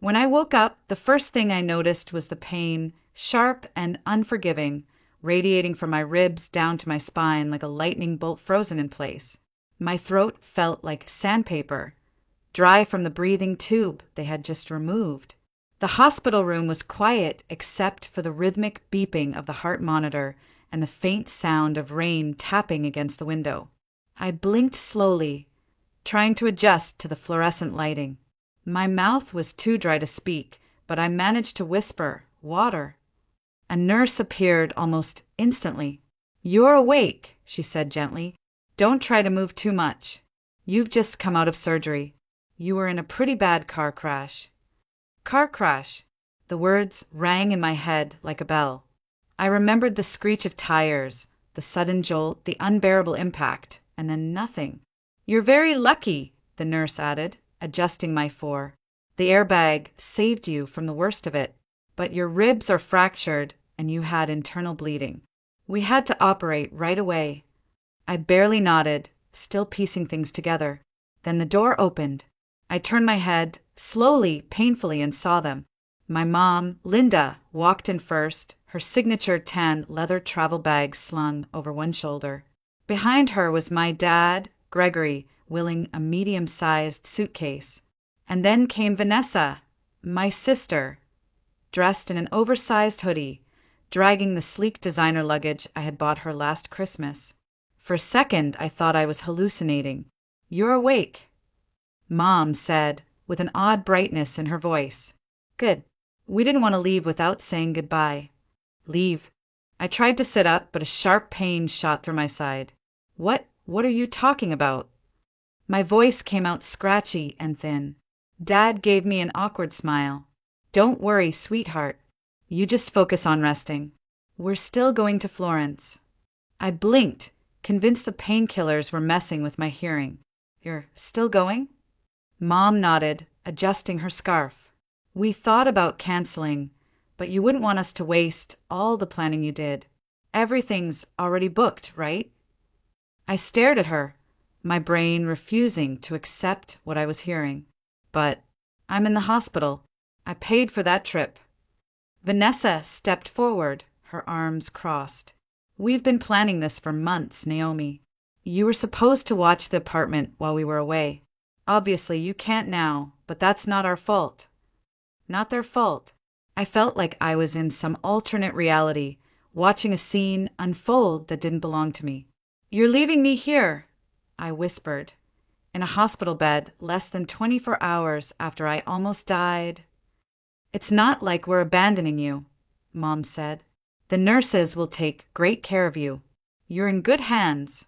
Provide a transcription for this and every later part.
When I woke up, the first thing I noticed was the pain, sharp and unforgiving, radiating from my ribs down to my spine like a lightning bolt frozen in place. My throat felt like sandpaper, dry from the breathing tube they had just removed. The hospital room was quiet except for the rhythmic beeping of the heart monitor and the faint sound of rain tapping against the window. I blinked slowly, trying to adjust to the fluorescent lighting. My mouth was too dry to speak, but I managed to whisper, "Water." A nurse appeared almost instantly. "You're awake," she said gently. "Don't try to move too much. You've just come out of surgery. You were in a pretty bad car crash." Car crash. The words rang in my head like a bell. I remembered the screech of tires, the sudden jolt, the unbearable impact, and then nothing. "You're very lucky," the nurse added, adjusting my fore. "The airbag saved you from the worst of it, but your ribs are fractured and you had internal bleeding. We had to operate right away." I barely nodded, still piecing things together. Then the door opened. I turned my head, slowly, painfully, and saw them. My mom, Linda, walked in first, her signature tan leather travel bag slung over one shoulder. Behind her was my dad, Gregory, wheeling a medium-sized suitcase. And then came Vanessa, my sister, dressed in an oversized hoodie, dragging the sleek designer luggage I had bought her last Christmas. For a second, I thought I was hallucinating. "You're awake," Mom said, with an odd brightness in her voice. "Good. We didn't want to leave without saying goodbye." "Leave?" I tried to sit up, but a sharp pain shot through my side. What are you talking about?" My voice came out scratchy and thin. Dad gave me an awkward smile. "Don't worry, sweetheart. You just focus on resting. We're still going to Florence." I blinked, convinced the painkillers were messing with my hearing. "You're still going?" Mom nodded, adjusting her scarf. "We thought about canceling, but you wouldn't want us to waste all the planning you did. Everything's already booked, right?" I stared at her, my brain refusing to accept what I was hearing. "But I'm in the hospital. I paid for that trip." Vanessa stepped forward, her arms crossed. "We've been planning this for months, Naomi. You were supposed to watch the apartment while we were away. Obviously, you can't now, but that's not our fault." Not their fault. I felt like I was in some alternate reality, watching a scene unfold that didn't belong to me. "You're leaving me here," I whispered, "in a hospital bed less than 24 hours after I almost died." "It's not like we're abandoning you," Mom said. "The nurses will take great care of you. You're in good hands."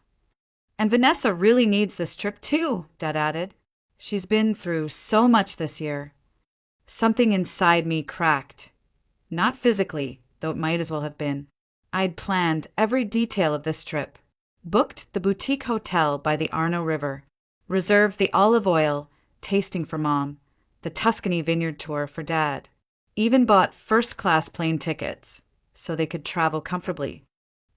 "And Vanessa really needs this trip too," Dad added. "She's been through so much this year." Something inside me cracked. Not physically, though it might as well have been. I'd planned every detail of this trip. Booked the boutique hotel by the Arno River. Reserved the olive oil tasting for Mom. The Tuscany vineyard tour for Dad. Even bought first-class plane tickets so they could travel comfortably.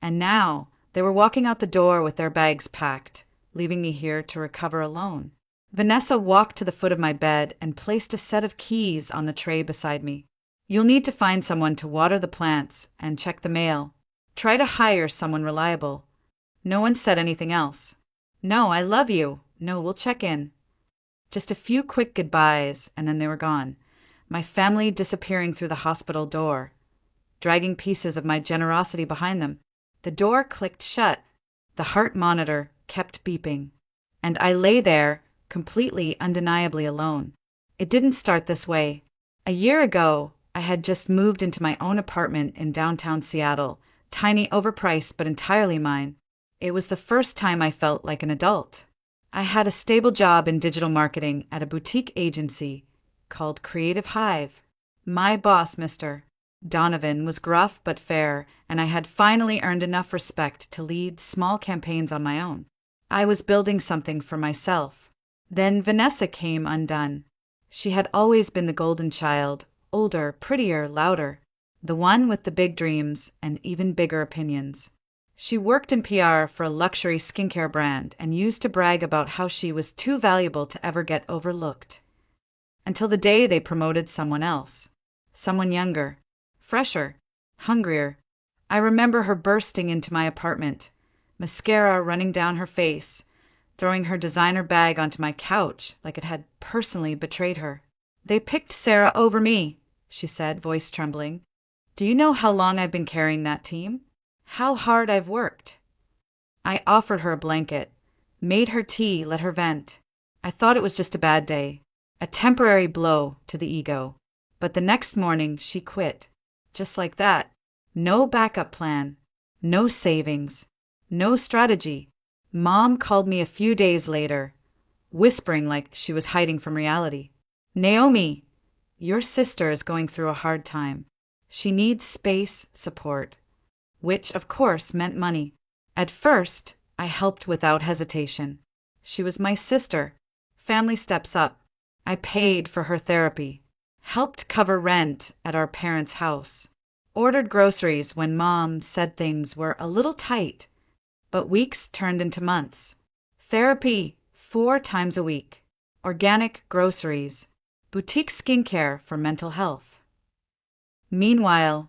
And now they were walking out the door with their bags packed, leaving me here to recover alone. Vanessa walked to the foot of my bed and placed a set of keys on the tray beside me. "You'll need to find someone to water the plants and check the mail. Try to hire someone reliable." No one said anything else. "No, I love you. No, we'll check in." Just a few quick goodbyes, and then they were gone. My family disappearing through the hospital door, dragging pieces of my generosity behind them. The door clicked shut. The heart monitor kept beeping. And I lay there, completely undeniably alone. It didn't start this way. A year ago, I had just moved into my own apartment in downtown Seattle, tiny, overpriced, but entirely mine. It was the first time I felt like an adult. I had a stable job in digital marketing at a boutique agency called Creative Hive. My boss, Mr. Donovan, was gruff but fair, and I had finally earned enough respect to lead small campaigns on my own. I was building something for myself. Then Vanessa came undone. She had always been the golden child, older, prettier, louder, the one with the big dreams and even bigger opinions. She worked in PR for a luxury skincare brand and used to brag about how she was too valuable to ever get overlooked. until the day they promoted someone else. Someone younger, fresher, hungrier. I remember her bursting into my apartment, mascara running down her face, throwing her designer bag onto my couch like it had personally betrayed her. "They picked Sarah over me," she said, voice trembling. "Do you know how long I've been carrying that team? How hard I've worked?" I offered her a blanket, made her tea, let her vent. I thought it was just a bad day, a temporary blow to the ego. But the next morning she quit, just like that. No backup plan, no savings, no strategy. Mom called me a few days later, whispering like she was hiding from reality. "Naomi, your sister is going through a hard time. She needs space, support," which of course meant money. At first, I helped without hesitation. She was my sister. Family steps up. I paid for her therapy, helped cover rent at our parents' house, ordered groceries when Mom said things were a little tight, but weeks turned into months. Therapy 4 times a week, organic groceries, boutique skincare for mental health. Meanwhile,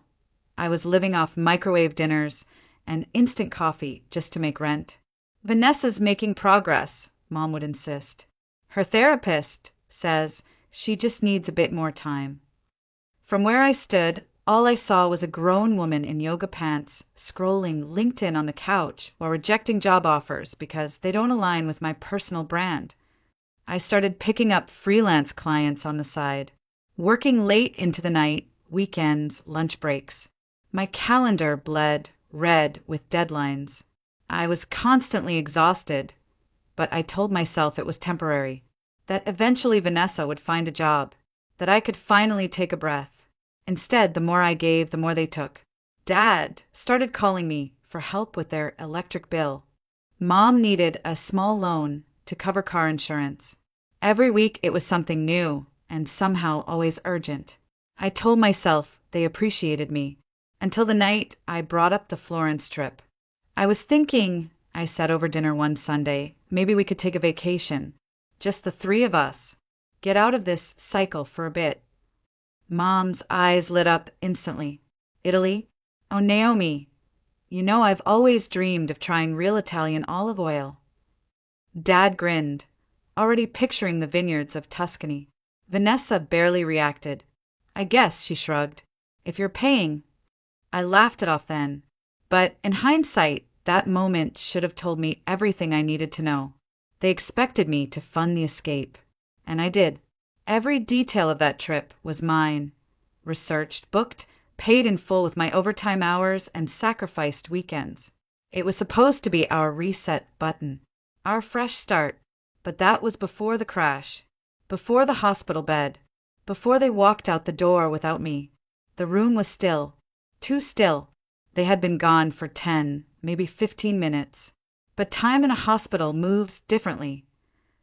I was living off microwave dinners and instant coffee just to make rent. "Vanessa's making progress," Mom would insist. "Her therapist says she just needs a bit more time." From where I stood, all I saw was a grown woman in yoga pants scrolling LinkedIn on the couch while rejecting job offers because they don't align with my personal brand. I started picking up freelance clients on the side, working late into the night, weekends, lunch breaks. My calendar bled red with deadlines. I was constantly exhausted, but I told myself it was temporary, that eventually Vanessa would find a job, that I could finally take a breath. Instead, the more I gave, the more they took. Dad started calling me for help with their electric bill. Mom needed a small loan to cover car insurance. Every week it was something new, and somehow always urgent. I told myself they appreciated me, until the night I brought up the Florence trip. "I was thinking," I said over dinner one Sunday, "maybe we could take a vacation. Just the 3 of us. Get out of this cycle for a bit." Mom's eyes lit up instantly. "Italy? Oh, Naomi, you know I've always dreamed of trying real Italian olive oil." Dad grinned, already picturing the vineyards of Tuscany. Vanessa barely reacted. "I guess," she shrugged, "if you're paying." I laughed it off then, but in hindsight, that moment should have told me everything I needed to know. They expected me to fund the escape, and I did. Every detail of that trip was mine. Researched, booked, paid in full with my overtime hours and sacrificed weekends. It was supposed to be our reset button, our fresh start, but that was before the crash, before the hospital bed, before they walked out the door without me. The room was still, too still. They had been gone for 10, maybe 15 minutes. But time in a hospital moves differently,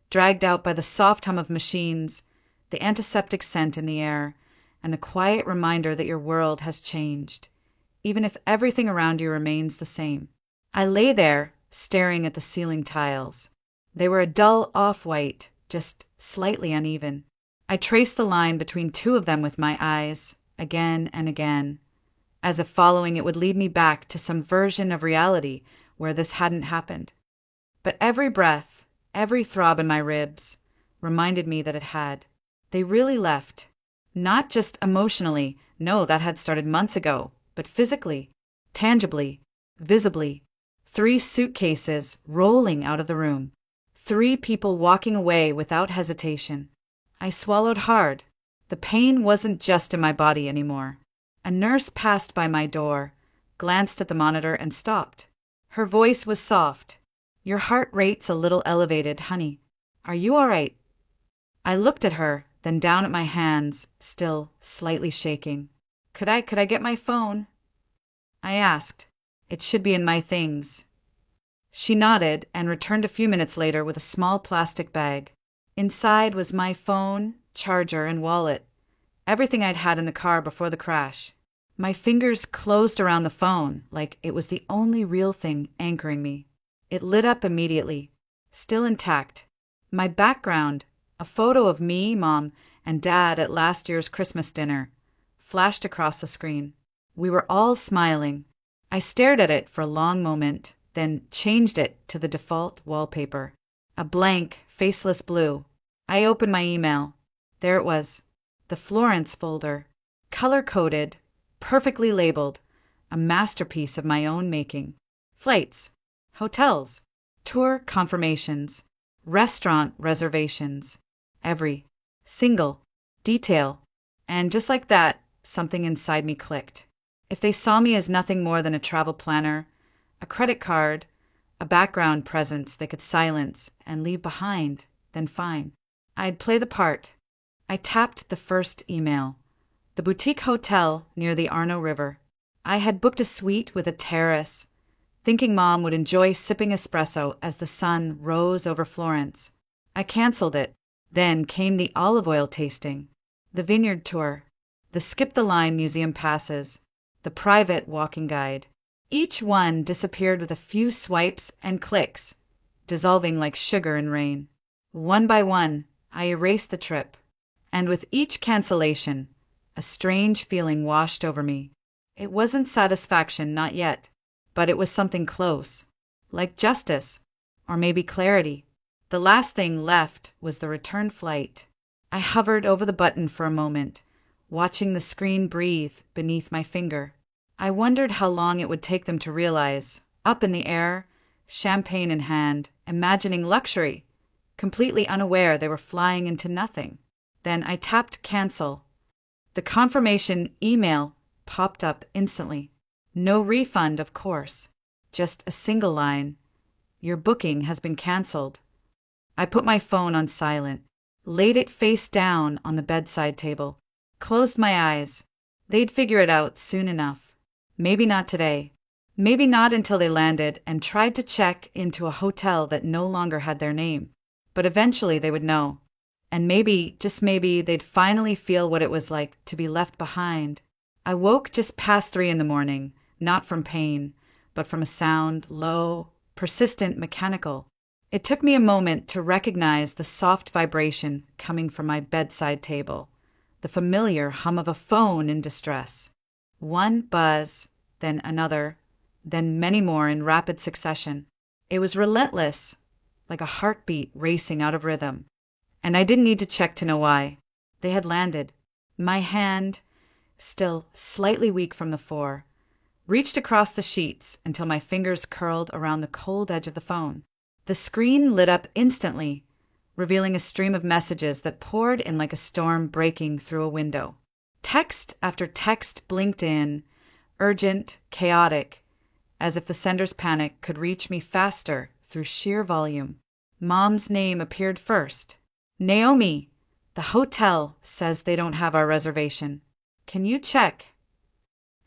dragged out by the soft hum of machines, the antiseptic scent in the air, and the quiet reminder that your world has changed, even if everything around you remains the same. I lay there, staring at the ceiling tiles. They were a dull off-white, just slightly uneven. I traced the line between 2 of them with my eyes, again and again, as if following it would lead me back to some version of reality where this hadn't happened. But every breath, every throb in my ribs, reminded me that it had. They really left. Not just emotionally, no, that had started months ago, but physically, tangibly, visibly. 3 suitcases rolling out of the room. 3 people walking away without hesitation. I swallowed hard. The pain wasn't just in my body anymore. A nurse passed by my door, glanced at the monitor, and stopped. Her voice was soft. "Your heart rate's a little elevated, honey. Are you all right?" I looked at her, then down at my hands, still slightly shaking. Could I get my phone?" I asked. "It should be in my things." She nodded and returned a few minutes later with a small plastic bag. Inside was my phone, charger, and wallet. Everything I'd had in the car before the crash. My fingers closed around the phone like it was the only real thing anchoring me. It lit up immediately, still intact. My background, a photo of me, Mom, and Dad at last year's Christmas dinner flashed across the screen. We were all smiling. I stared at it for a long moment, then changed it to the default wallpaper. A blank, faceless blue. I opened my email. There it was. The Florence folder. Color-coded, perfectly labeled. A masterpiece of my own making. Flights. Hotels. Tour confirmations. Restaurant reservations. Every single detail. And just like that, something inside me clicked. If they saw me as nothing more than a travel planner, a credit card, a background presence they could silence and leave behind, then fine. I'd play the part. I tapped the first email. The boutique hotel near the Arno River. I had booked a suite with a terrace, thinking Mom would enjoy sipping espresso as the sun rose over Florence. I canceled it. Then came the olive oil tasting, the vineyard tour, the skip-the-line museum passes, the private walking guide. Each one disappeared with a few swipes and clicks, dissolving like sugar in rain. One by one, I erased the trip, and with each cancellation, a strange feeling washed over me. It wasn't satisfaction, not yet, but it was something close, like justice, or maybe clarity. The last thing left was the return flight. I hovered over the button for a moment, watching the screen breathe beneath my finger. I wondered how long it would take them to realize, up in the air, champagne in hand, imagining luxury, completely unaware they were flying into nothing. Then I tapped cancel. The confirmation email popped up instantly. No refund, of course, just a single line. Your booking has been canceled. I put my phone on silent, laid it face down on the bedside table, closed my eyes. They'd figure it out soon enough. Maybe not today. Maybe not until they landed and tried to check into a hotel that no longer had their name. But eventually they would know. And maybe, just maybe, they'd finally feel what it was like to be left behind. I woke just past 3 a.m, not from pain, but from a sound, low, persistent, mechanical. It took me a moment to recognize the soft vibration coming from my bedside table, the familiar hum of a phone in distress. One buzz, then another, then many more in rapid succession. It was relentless, like a heartbeat racing out of rhythm. And I didn't need to check to know why. They had landed. My hand, still slightly weak from the 4, reached across the sheets until my fingers curled around the cold edge of the phone. The screen lit up instantly, revealing a stream of messages that poured in like a storm breaking through a window. Text after text blinked in, urgent, chaotic, as if the sender's panic could reach me faster through sheer volume. Mom's name appeared first. Naomi, the hotel says they don't have our reservation. Can you check?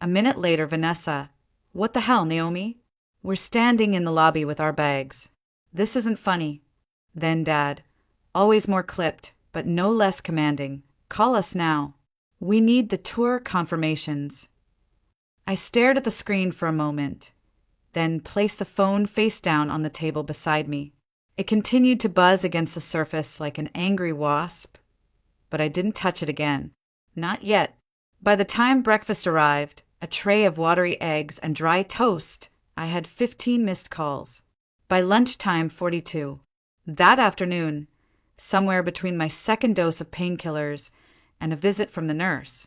A minute later, Vanessa. What the hell, Naomi? We're standing in the lobby with our bags. This isn't funny. Then Dad, always more clipped, but no less commanding. Call us now. We need the tour confirmations. I stared at the screen for a moment, then placed the phone face down on the table beside me. It continued to buzz against the surface like an angry wasp, but I didn't touch it again. Not yet. By the time breakfast arrived, a tray of watery eggs and dry toast, I had 15 missed calls. By lunchtime, 42. That afternoon, somewhere between my second dose of painkillers and a visit from the nurse,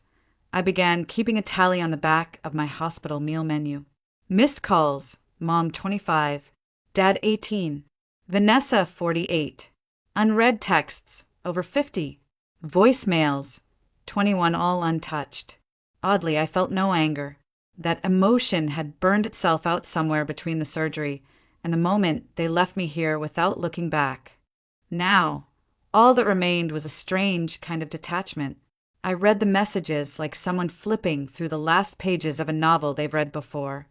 I began keeping a tally on the back of my hospital meal menu. Missed calls, Mom 25, Dad 18, Vanessa 48, unread texts over 50, voicemails 21, all untouched. Oddly, I felt no anger. That emotion had burned itself out somewhere between the surgery and the moment they left me here without looking back. Now, all that remained was a strange kind of detachment. I read the messages like someone flipping through the last pages of a novel they've read before.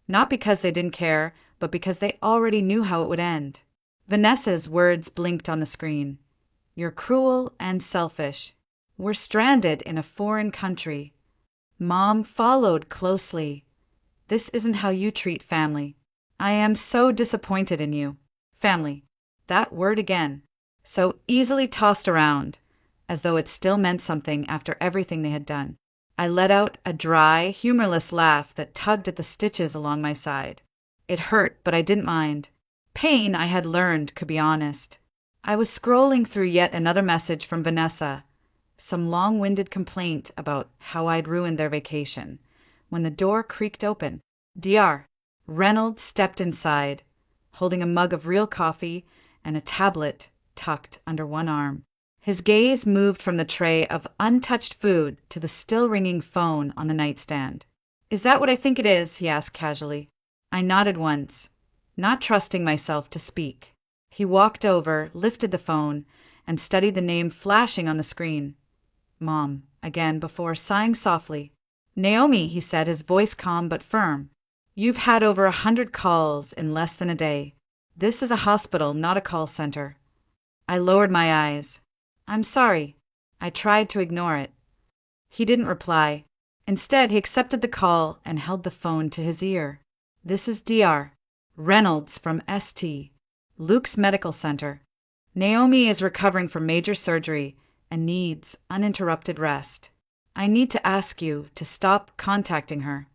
Not because they didn't care, but because they already knew how it would end. Vanessa's words blinked on the screen. You're cruel and selfish. We're stranded in a foreign country. Mom followed closely. This isn't how you treat family. I am so disappointed in you. Family. That word again. So easily tossed around. as though it still meant something after everything they had done. I let out a dry, humorless laugh that tugged at the stitches along my side. It hurt, but I didn't mind. Pain, I had learned, could be honest. I was scrolling through yet another message from Vanessa, some long-winded complaint about how I'd ruined their vacation, when the door creaked open. Dr. Reynolds stepped inside, holding a mug of real coffee and a tablet tucked under one arm. His gaze moved from the tray of untouched food to the still-ringing phone on the nightstand. "Is that what I think it is?" he asked casually. I nodded once, not trusting myself to speak. He walked over, lifted the phone, and studied the name flashing on the screen. Mom, again, before sighing softly. "Naomi," he said, his voice calm but firm. "You've had over 100 calls in less than a day. This is a hospital, not a call center." I lowered my eyes. "I'm sorry." I tried to ignore it. He didn't reply. Instead, he accepted the call and held the phone to his ear. "This is Dr. Reynolds from St. Luke's Medical Center. Naomi is recovering from major surgery and needs uninterrupted rest. I need to ask you to stop contacting her."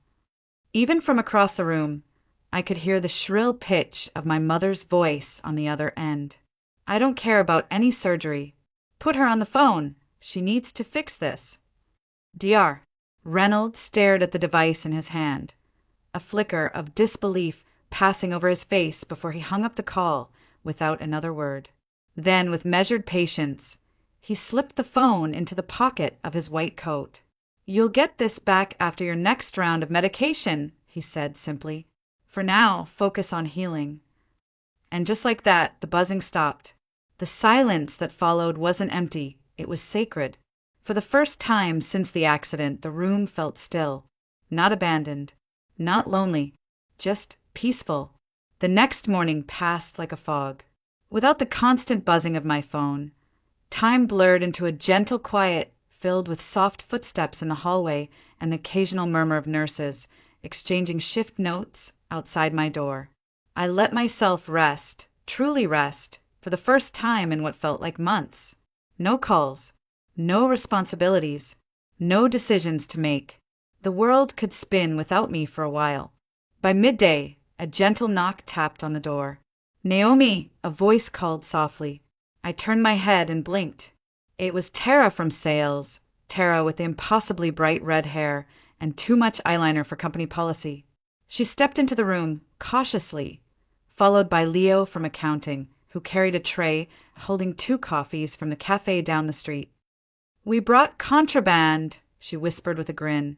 Even from across the room, I could hear the shrill pitch of my mother's voice on the other end. "I don't care about any surgery. Put her on the phone. She needs to fix this." Dr. Reynolds stared at the device in his hand, a flicker of disbelief passing over his face before he hung up the call without another word. Then, with measured patience, he slipped the phone into the pocket of his white coat. "You'll get this back after your next round of medication," he said simply. "For now, focus on healing." And just like that, the buzzing stopped. The silence that followed wasn't empty, it was sacred. For the first time since the accident, the room felt still. Not abandoned, not lonely, just peaceful. The next morning passed like a fog. Without the constant buzzing of my phone, time blurred into a gentle quiet filled with soft footsteps in the hallway and the occasional murmur of nurses, exchanging shift notes outside my door. I let myself rest, truly rest, for the first time in what felt like months. No calls, no responsibilities, no decisions to make. The world could spin without me for a while. By midday, a gentle knock tapped on the door. "Naomi," a voice called softly. I turned my head and blinked. It was Tara from sales, Tara with the impossibly bright red hair and too much eyeliner for company policy. She stepped into the room, cautiously, followed by Leo from accounting, who carried a tray holding 2 coffees from the cafe down the street. "We brought contraband," she whispered with a grin,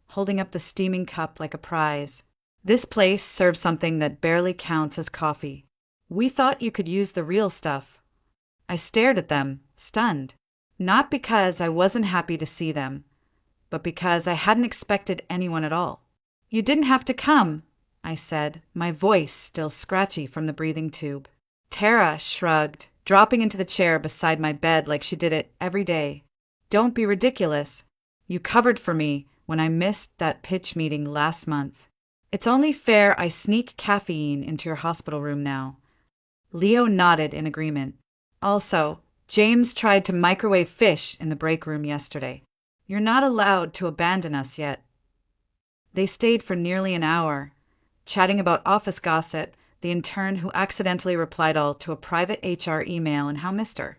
holding up the steaming cup like a prize. "This place serves something that barely counts as coffee. We thought you could use the real stuff." I stared at them, stunned, not because I wasn't happy to see them, but because I hadn't expected anyone at all. "You didn't have to come," I said, my voice still scratchy from the breathing tube. Tara shrugged, dropping into the chair beside my bed like she did it every day. "Don't be ridiculous. You covered for me when I missed that pitch meeting last month. It's only fair I sneak caffeine into your hospital room now." Leo nodded in agreement. "Also, James tried to microwave fish in the break room yesterday. You're not allowed to abandon us yet." They stayed for nearly an hour, chatting about office gossip, the intern who accidentally replied all to a private HR email and how missed her.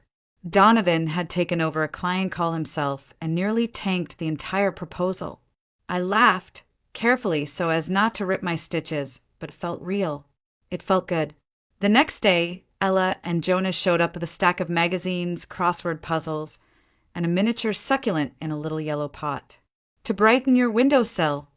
Donovan had taken over a client call himself and nearly tanked the entire proposal. I laughed, carefully so as not to rip my stitches, but it felt real. It felt good. The next day, Ella and Jonas showed up with a stack of magazines, crossword puzzles, and a miniature succulent in a little yellow pot. "To brighten your windowsill,"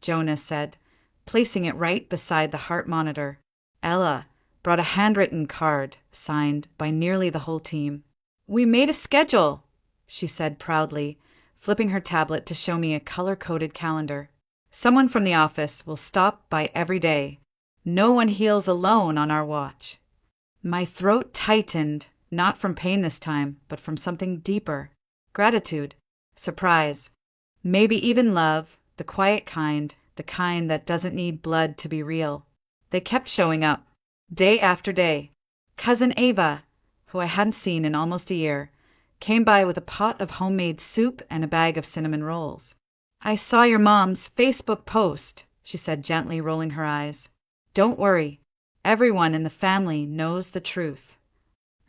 Jonas said, placing it right beside the heart monitor. Ella brought a handwritten card, signed by nearly the whole team. "We made a schedule," she said proudly, flipping her tablet to show me a color-coded calendar. "Someone from the office will stop by every day. No one heals alone on our watch." My throat tightened, not from pain this time, but from something deeper. Gratitude, surprise, maybe even love, the quiet kind, the kind that doesn't need blood to be real. They kept showing up, day after day. Cousin Ava, who I hadn't seen in almost a year, came by with a pot of homemade soup and a bag of cinnamon rolls. "I saw your mom's Facebook post," she said gently, rolling her eyes. "Don't worry. Everyone in the family knows the truth."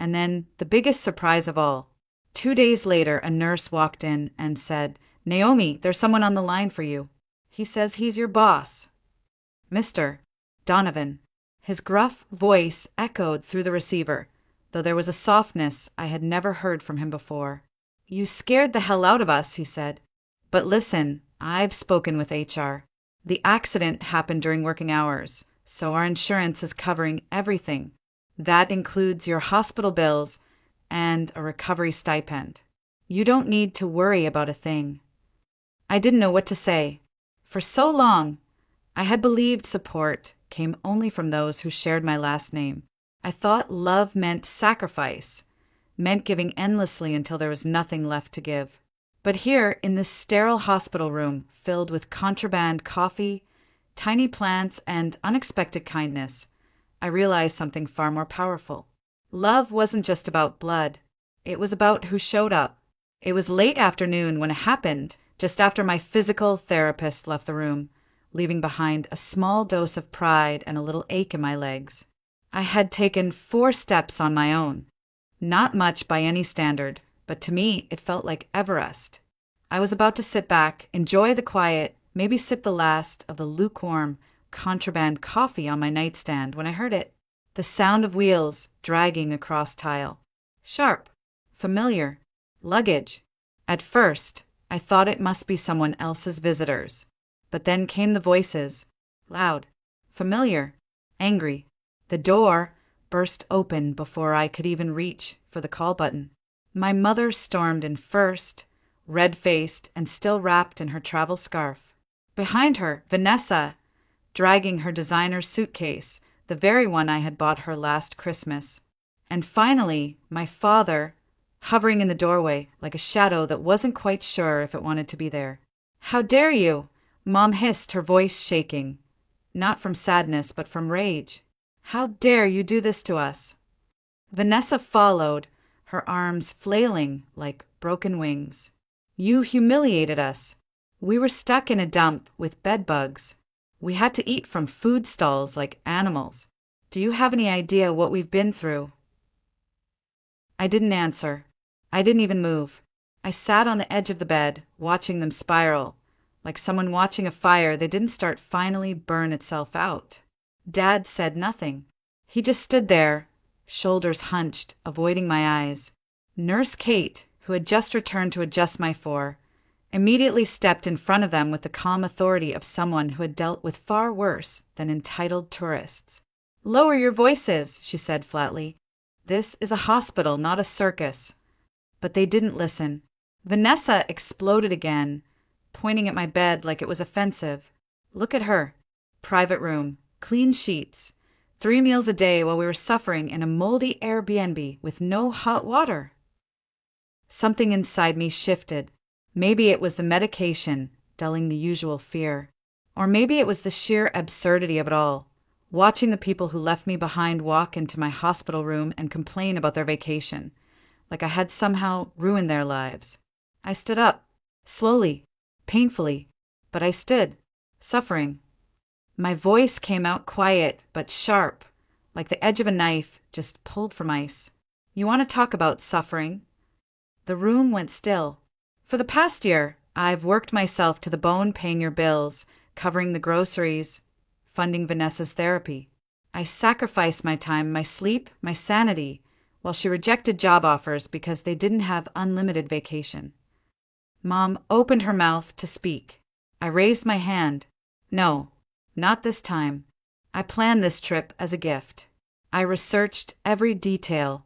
And then, the biggest surprise of all, 2 days later, a nurse walked in and said, "Naomi, there's someone on the line for you. He says he's your boss." "Mr. Donovan." His gruff voice echoed through the receiver, though there was a softness I had never heard from him before. "You scared the hell out of us," he said. "But listen, I've spoken with HR. The accident happened during working hours, so our insurance is covering everything. That includes your hospital bills and a recovery stipend. You don't need to worry about a thing." I didn't know what to say. For so long, I had believed support came only from those who shared my last name. I thought love meant sacrifice, meant giving endlessly until there was nothing left to give. But here, in this sterile hospital room filled with contraband coffee, tiny plants, and unexpected kindness, I realized something far more powerful. Love wasn't just about blood. It was about who showed up. It was late afternoon when it happened, just after my physical therapist left the room, leaving behind a small dose of pride and a little ache in my legs. I had taken 4 steps on my own. Not much by any standard, but to me it felt like Everest. I was about to sit back, enjoy the quiet, maybe sip the last of the lukewarm contraband coffee on my nightstand when I heard it. The sound of wheels dragging across tile. Sharp, familiar, luggage. At first, I thought it must be someone else's visitors. But then came the voices, loud, familiar, angry. The door burst open before I could even reach for the call button. My mother stormed in first, red-faced and still wrapped in her travel scarf. Behind her, Vanessa, dragging her designer suitcase, the very one I had bought her last Christmas. And finally, my father, hovering in the doorway like a shadow that wasn't quite sure if it wanted to be there. "How dare you?" Mom hissed, her voice shaking, not from sadness but from rage. "How dare you do this to us?" Vanessa followed, her arms flailing like broken wings. "You humiliated us. We were stuck in a dump with bed bugs. We had to eat from food stalls like animals. Do you have any idea what we've been through?" I didn't answer. I didn't even move. I sat on the edge of the bed, watching them spiral, like someone watching a fire that didn't start finally burn itself out. Dad said nothing. He just stood there, shoulders hunched, avoiding my eyes. Nurse Kate, who had just returned to adjust my four, immediately stepped in front of them with the calm authority of someone who had dealt with far worse than entitled tourists. "Lower your voices," she said flatly. "This is a hospital, not a circus." But they didn't listen. Vanessa exploded again, pointing at my bed like it was offensive. "Look at her. Private room, clean sheets, 3 meals a day while we were suffering in a moldy Airbnb with no hot water." Something inside me shifted. Maybe it was the medication, dulling the usual fear. Or maybe it was the sheer absurdity of it all, watching the people who left me behind walk into my hospital room and complain about their vacation, like I had somehow ruined their lives. I stood up, slowly, painfully, but I stood, suffering. My voice came out quiet but sharp, like the edge of a knife just pulled from ice. "You want to talk about suffering?" The room went still. "For the past year, I've worked myself to the bone paying your bills, covering the groceries, funding Vanessa's therapy. I sacrificed my time, my sleep, my sanity, while she rejected job offers because they didn't have unlimited vacation." Mom opened her mouth to speak. I raised my hand. "No, not this time. I planned this trip as a gift. I researched every detail,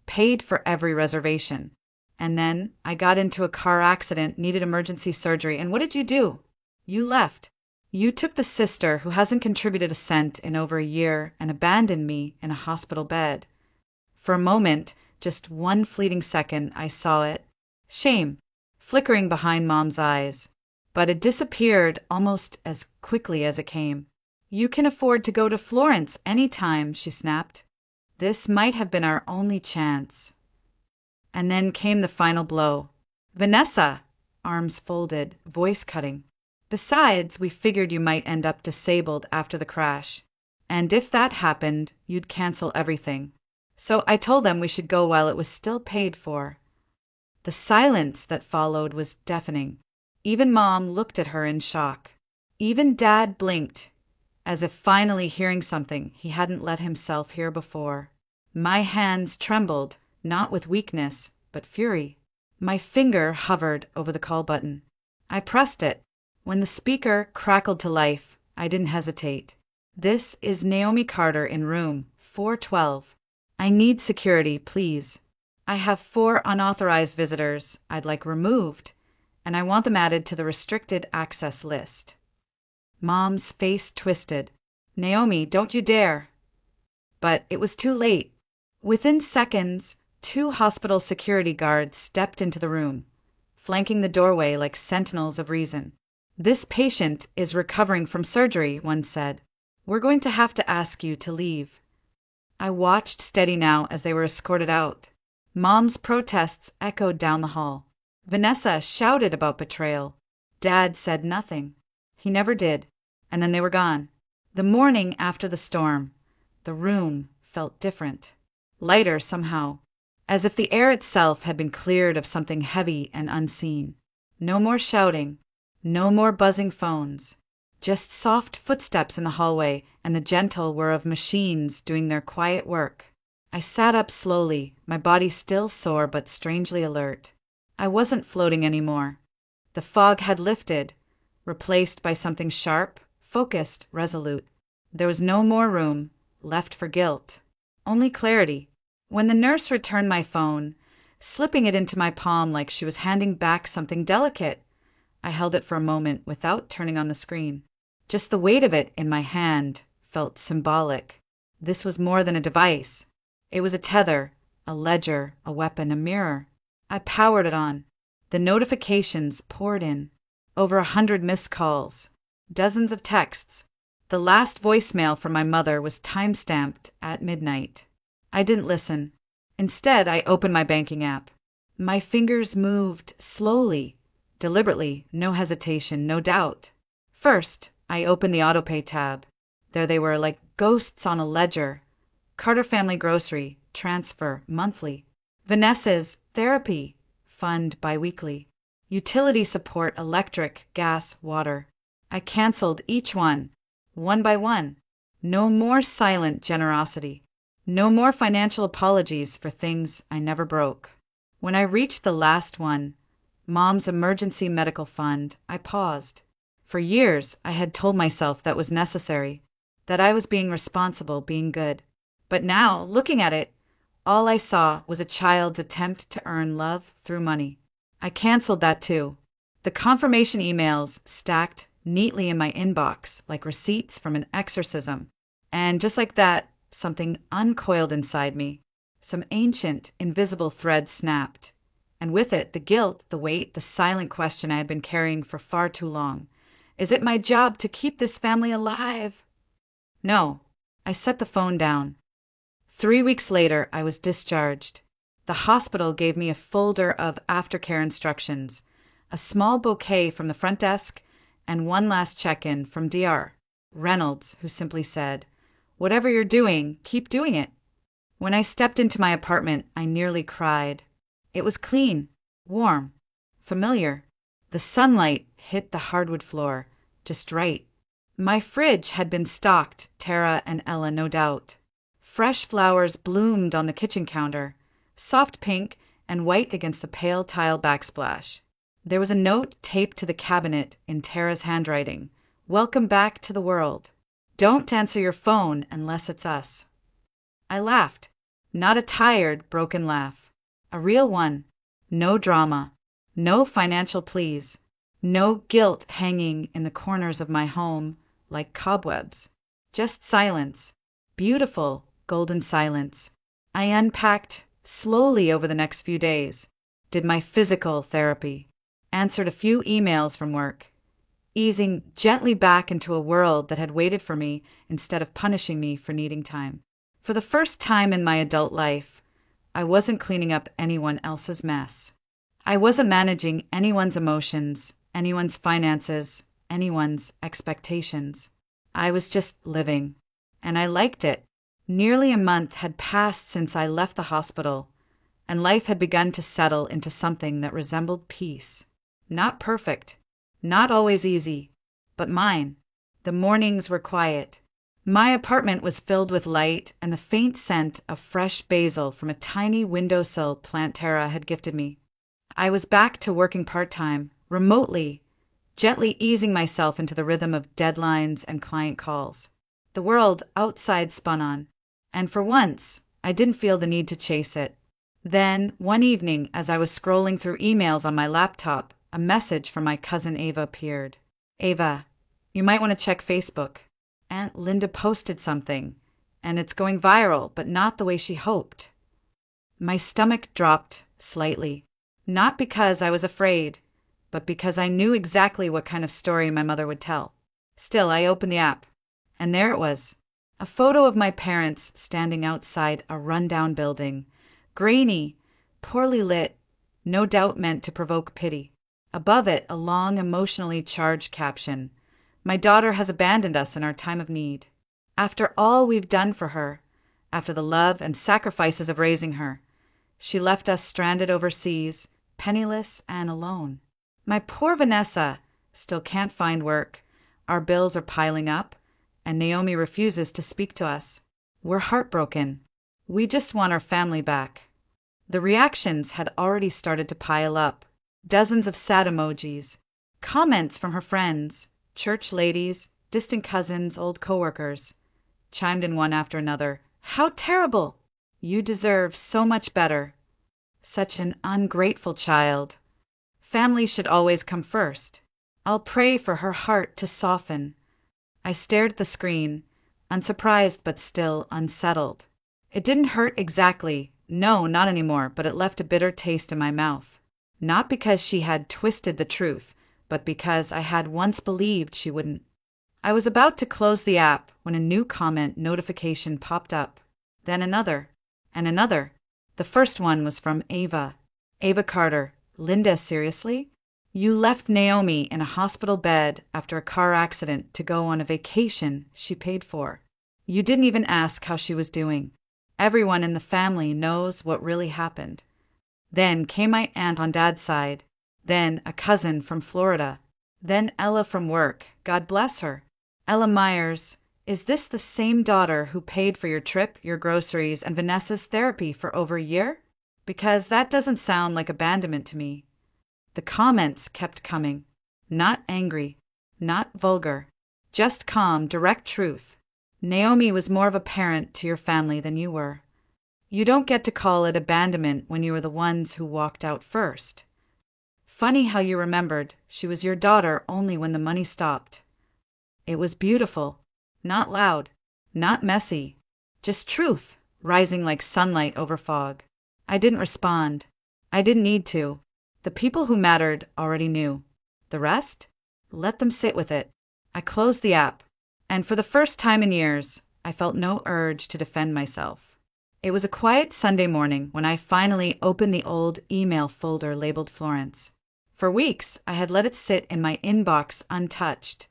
paid for every reservation. And then I got into a car accident, needed emergency surgery, and what did you do? You left. You took the sister who hasn't contributed a cent in over a year and abandoned me in a hospital bed." For a moment, just one fleeting second, I saw it. Shame, flickering behind Mom's eyes. But it disappeared almost as quickly as it came. "You can afford to go to Florence any time," she snapped. "This might have been our only chance." And then came the final blow. Vanessa! Arms folded, voice cutting. Besides, we figured you might end up disabled after the crash. And if that happened, you'd cancel everything. So I told them we should go while it was still paid for. The silence that followed was deafening. Even Mom looked at her in shock. Even Dad blinked, as if finally hearing something he hadn't let himself hear before. My hands trembled, not with weakness, but fury. My finger hovered over the call button. I pressed it. When the speaker crackled to life, I didn't hesitate. This is Naomi Carter in room 412. I need security, please. I have 4 unauthorized visitors I'd like removed, and I want them added to the restricted access list. Mom's face twisted. Naomi, don't you dare. But it was too late. Within seconds, 2 hospital security guards stepped into the room, flanking the doorway like sentinels of reason. This patient is recovering from surgery, one said. We're going to have to ask you to leave. I watched steady now as they were escorted out. Mom's protests echoed down the hall. Vanessa shouted about betrayal. Dad said nothing. He never did. And then they were gone. The morning after the storm, the room felt different. Lighter somehow, as if the air itself had been cleared of something heavy and unseen. No more shouting, no more buzzing phones, just soft footsteps in the hallway and the gentle whir of machines doing their quiet work. I sat up slowly, my body still sore but strangely alert. I wasn't floating anymore. The fog had lifted, replaced by something sharp, focused, resolute. There was no more room left for guilt, only clarity. When the nurse returned my phone, slipping it into my palm like she was handing back something delicate, I held it for a moment without turning on the screen. Just the weight of it in my hand felt symbolic. This was more than a device. It was a tether, a ledger, a weapon, a mirror. I powered it on. The notifications poured in. Over 100 missed calls. Dozens of texts. The last voicemail from my mother was time-stamped at midnight. I didn't listen. Instead, I opened my banking app. My fingers moved slowly, deliberately, no hesitation, no doubt. First, I opened the autopay tab. There they were, like ghosts on a ledger. Carter Family Grocery, transfer, monthly. Vanessa's therapy, fund biweekly. Utility support, electric, gas, water. I canceled each one by one. No more silent generosity. No more financial apologies for things I never broke. When I reached the last one, Mom's emergency medical fund, I paused. For years, I had told myself that was necessary, that I was being responsible, being good. But now, looking at it, all I saw was a child's attempt to earn love through money. I canceled that too. The confirmation emails stacked neatly in my inbox like receipts from an exorcism. And just like that, something uncoiled inside me. Some ancient, invisible thread snapped. And with it, the guilt, the weight, the silent question I had been carrying for far too long. Is it my job to keep this family alive? No. I set the phone down. 3 weeks later, I was discharged. The hospital gave me a folder of aftercare instructions, a small bouquet from the front desk, and one last check-in from Dr. Reynolds, who simply said, "Whatever you're doing, keep doing it." When I stepped into my apartment, I nearly cried. It was clean, warm, familiar. The sunlight hit the hardwood floor, just right. My fridge had been stocked, Tara and Ella, no doubt. Fresh flowers bloomed on the kitchen counter, soft pink and white against the pale tile backsplash. There was a note taped to the cabinet in Tara's handwriting. "Welcome back to the world. Don't answer your phone unless it's us." I laughed. Not a tired, broken laugh. A real one. No drama. No financial pleas. No guilt hanging in the corners of my home like cobwebs. Just silence. Beautiful, golden silence. I unpacked slowly over the next few days. Did my physical therapy. Answered a few emails from work. Easing gently back into a world that had waited for me instead of punishing me for needing time. For the first time in my adult life, I wasn't cleaning up anyone else's mess. I wasn't managing anyone's emotions, anyone's finances, anyone's expectations. I was just living. And I liked it. Nearly a month had passed since I left the hospital, and life had begun to settle into something that resembled peace. Not perfect, not always easy, but mine. The mornings were quiet. My apartment was filled with light and the faint scent of fresh basil from a tiny windowsill plant Tara had gifted me. I was back to working part-time, remotely, gently easing myself into the rhythm of deadlines and client calls. The world outside spun on, and for once, I didn't feel the need to chase it. Then, one evening, as I was scrolling through emails on my laptop, a message from my cousin Ava appeared. "Ava, you might want to check Facebook. Aunt Linda posted something, and it's going viral, but not the way she hoped." My stomach dropped slightly, not because I was afraid, but because I knew exactly what kind of story my mother would tell. Still, I opened the app, and there it was, a photo of my parents standing outside a rundown building, grainy, poorly lit, no doubt meant to provoke pity. Above it, a long, emotionally charged caption: "My daughter has abandoned us in our time of need. After all we've done for her, after the love and sacrifices of raising her, she left us stranded overseas, penniless and alone. My poor Vanessa still can't find work, our bills are piling up, and Naomi refuses to speak to us. We're heartbroken. We just want our family back." The reactions had already started to pile up. Dozens of sad emojis, comments from her friends, church ladies, distant cousins, old coworkers, chimed in one after another. "How terrible! You deserve so much better. Such an ungrateful child. Family should always come first. I'll pray for her heart to soften." I stared at the screen, unsurprised but still unsettled. It didn't hurt exactly, no, not anymore, but it left a bitter taste in my mouth. Not because she had twisted the truth, but because I had once believed she wouldn't. I was about to close the app when a new comment notification popped up. Then another, and another. The first one was from Ava. Ava Carter. "Linda, seriously? You left Naomi in a hospital bed after a car accident to go on a vacation she paid for. You didn't even ask how she was doing. Everyone in the family knows what really happened." Then came my aunt on Dad's side, then a cousin from Florida, then Ella from work, God bless her. Ella Myers, "Is this the same daughter who paid for your trip, your groceries, and Vanessa's therapy for over a year? Because that doesn't sound like abandonment to me." The comments kept coming. Not angry, not vulgar, just calm, direct truth. "Naomi was more of a parent to your family than you were. You don't get to call it abandonment when you were the ones who walked out first. Funny how you remembered she was your daughter only when the money stopped." It was beautiful, not loud, not messy, just truth rising like sunlight over fog. I didn't respond. I didn't need to. The people who mattered already knew. The rest? Let them sit with it. I closed the app, and for the first time in years, I felt no urge to defend myself. It was a quiet Sunday morning when I finally opened the old email folder labeled Florence. For weeks, I had let it sit in my inbox untouched,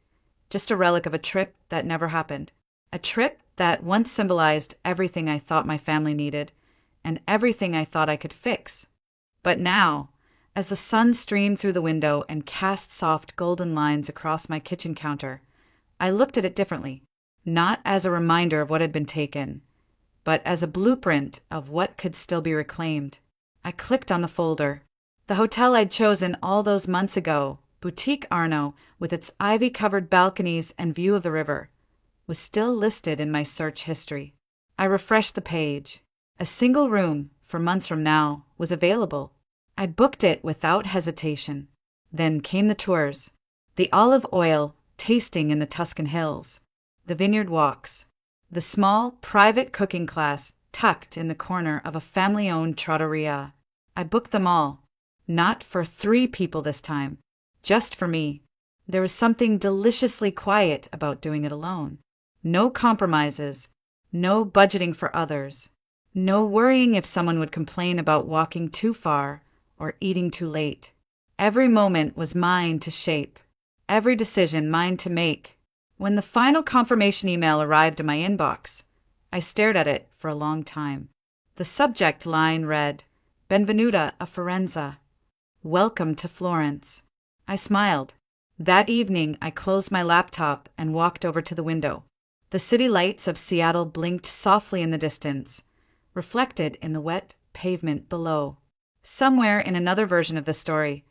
just a relic of a trip that never happened. A trip that once symbolized everything I thought my family needed, and everything I thought I could fix. But now, as the sun streamed through the window and cast soft golden lines across my kitchen counter, I looked at it differently, not as a reminder of what had been taken, but as a blueprint of what could still be reclaimed. I clicked on the folder. The hotel I'd chosen all those months ago, Boutique Arno, with its ivy-covered balconies and view of the river, was still listed in my search history. I refreshed the page. A single room, for months from now, was available. I booked it without hesitation. Then came the tours, the olive oil tasting in the Tuscan hills, the vineyard walks, the small, private cooking class tucked in the corner of a family-owned trattoria. I booked them all, not for 3 people this time, just for me. There was something deliciously quiet about doing it alone. No compromises, no budgeting for others, No worrying if someone would complain about walking too far or eating too late. Every moment was mine to shape, every decision mine to make. When the final confirmation email arrived in my inbox, I stared at it for a long time. The subject line read, Benvenuta a Firenze. Welcome to Florence. I smiled. That evening, I closed my laptop and walked over to the window. The city lights of Seattle blinked softly in the distance, reflected in the wet pavement below. Somewhere in another version of the story,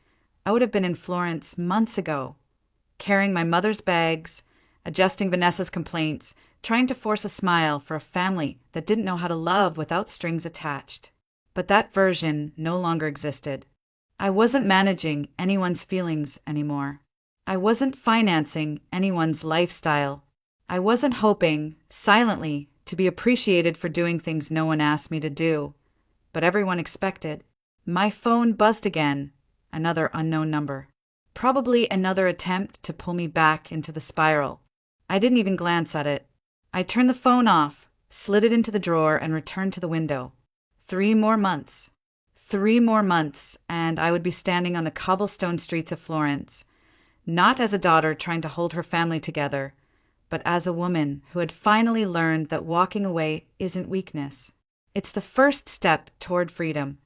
I would have been in Florence months ago, carrying my mother's bags, adjusting Vanessa's complaints, trying to force a smile for a family that didn't know how to love without strings attached. But that version no longer existed. I wasn't managing anyone's feelings anymore. I wasn't financing anyone's lifestyle. I wasn't hoping, silently, to be appreciated for doing things no one asked me to do, but everyone expected. My phone buzzed again, another unknown number. Probably another attempt to pull me back into the spiral. I didn't even glance at it. I turned the phone off, slid it into the drawer, and returned to the window. 3 more months. 3 more months, and I would be standing on the cobblestone streets of Florence, not as a daughter trying to hold her family together, but as a woman who had finally learned that walking away isn't weakness. It's the first step toward freedom.